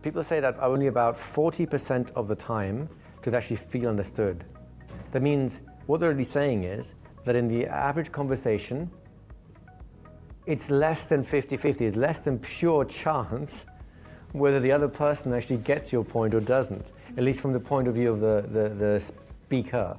people say that only about 40% of the time do they actually feel understood. That means what they're really saying is that in the average conversation, it's less than 50-50, it's less than pure chance whether the other person actually gets your point or doesn't, at least from the point of view of the speaker.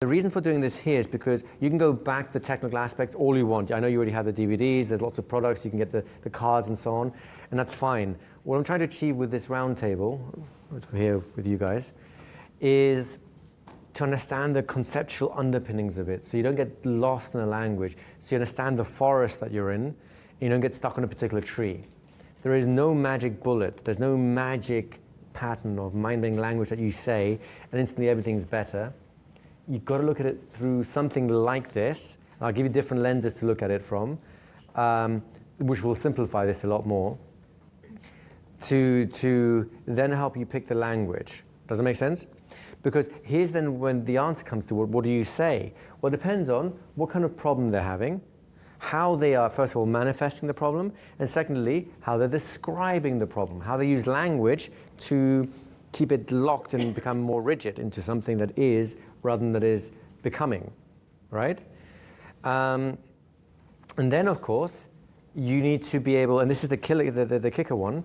The reason for doing this here is because you can go back the technical aspects all you want. I know you already have the DVDs, there's lots of products, you can get the cards and so on, and that's fine. What I'm trying to achieve with this round table, here with you guys, is to understand the conceptual underpinnings of it, so you don't get lost in the language, so you understand the forest that you're in, and you don't get stuck on a particular tree. There is no magic bullet, there's no magic pattern of mind-bending language that you say, and instantly everything's better. You've got to look at it through something like this. I'll give you different lenses to look at it from, which will simplify this a lot more, to then help you pick the language. Does that make sense? Because here's then when the answer comes to what do you say? Well, it depends on what kind of problem they're having, how they are, first of all, manifesting the problem, and secondly, how they're describing the problem, how they use language to keep it locked and become more rigid into something that is rather than that is becoming, right? And then, of course, you need to be able, and this is the kicker one,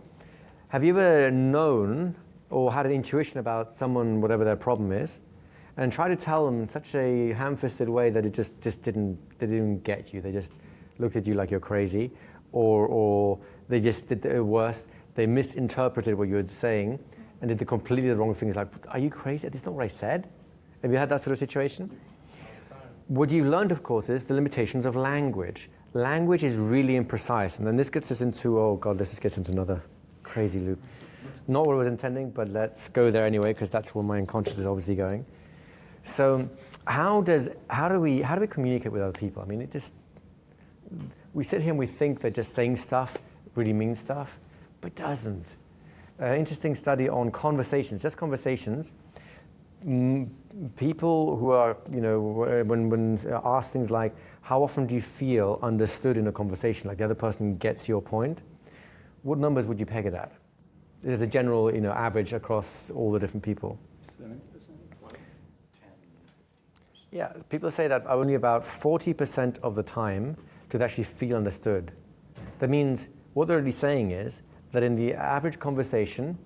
have you ever known or had an intuition about someone, whatever their problem is, and try to tell them in such a ham-fisted way that it just didn't get you. They just looked at you like you're crazy, or they just did the worst. They misinterpreted what you were saying and did the completely wrong things. Like, are you crazy? That's not what I said. Have you had that sort of situation? What you've learned, of course, is the limitations of language. Language is really imprecise, and then this gets us into, oh God, this gets into another crazy loop. Not what I was intending, but let's go there anyway, because that's where my unconscious is obviously going. So how do we communicate with other people? I mean, we sit here and we think that just saying stuff really means stuff, but it doesn't. Interesting study on conversations, just conversations. People who are, when asked things like, how often do you feel understood in a conversation, like the other person gets your point, what numbers would you peg it at? This is a general, average across all the different people. 70%? 10? Yeah, people say that only about 40% of the time do they actually feel understood. That means what they're really saying is that in the average conversation,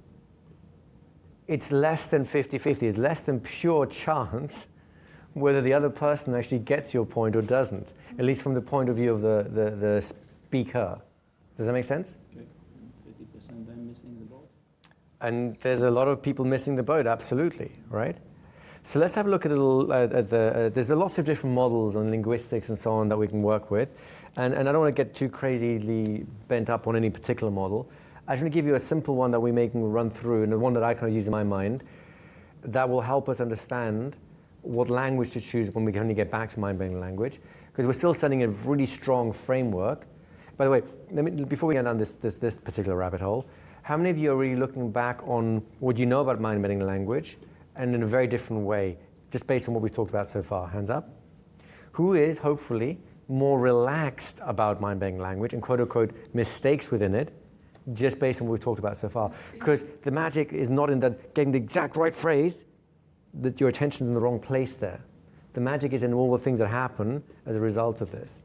it's less than 50-50, it's less than pure chance whether the other person actually gets your point or doesn't, at least from the point of view of the speaker. Does that make sense? Okay. 50% then missing the boat? And there's a lot of people missing the boat, absolutely, right? So let's have a look at there's lots of different models on linguistics and so on that we can work with. And I don't want to get too crazily bent up on any particular model. I just want to give you a simple one that we can run through, and the one that I kind of use in my mind, that will help us understand what language to choose when we can only get back to mind-bending language, because we're still sending a really strong framework. By the way, before we get down this particular rabbit hole, how many of you are really looking back on what you know about mind-bending language, and in a very different way, just based on what we've talked about so far? Hands up. Who is, hopefully, more relaxed about mind-bending language and quote-unquote mistakes within it, just based on what we've talked about so far? Because the magic is not in getting the exact right phrase, that your attention's in the wrong place there. The magic is in all the things that happen as a result of this.